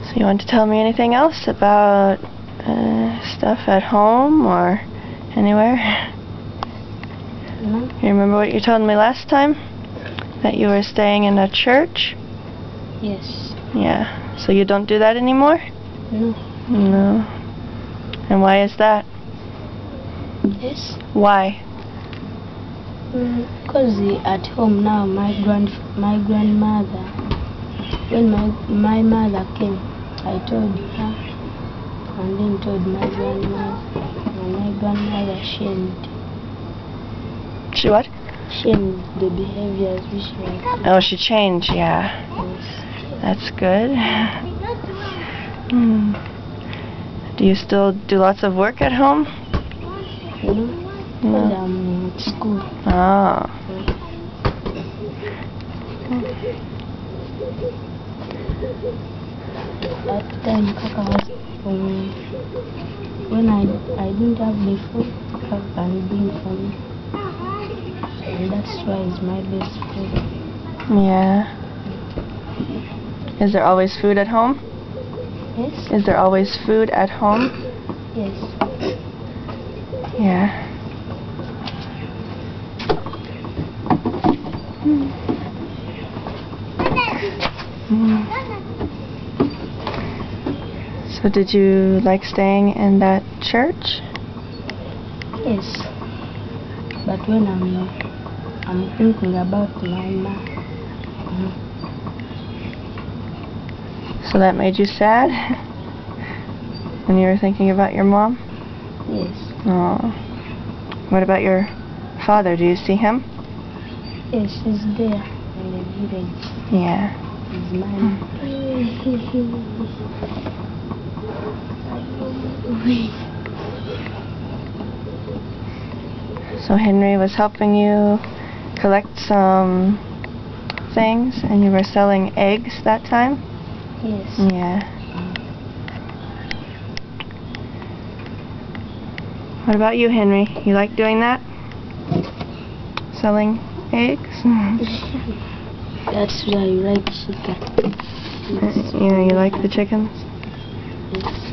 So you want to tell me anything else about stuff at home or anywhere? No. You remember what you told me last time? That you were staying in a church? Yes. Yeah. So you don't do that anymore? No. No. And why is that? Yes. Why? Because at home now, my grandmother, when my mother came, I told her, and then told my grandmother, and my grandmother shamed. She what? Shamed the behaviors which she had. Oh, she changed, yeah. Yes. That's good. Do you still do lots of work at home? No. Because I'm at school. Oh. At time Kaka was when I didn't have the food, Kaka can bring for me. And that's why it's my best friend. Yeah. Is there always food at home? Yes? Is there always food at home? Yes. Yeah. So did you like staying in that church? Yes. But when I'm thinking about my mom. So that made you sad? When you were thinking about your mom? Yes. Oh. What about your father? Do you see him? Yes, he's there in the village. Yeah. He's mine. So Henry was helping you collect some things, and you were selling eggs that time? Yes. Yeah. What about you, Henry? You like doing that? Selling eggs? That's why I like chicken. Yes. You know, you like the chickens? Yes.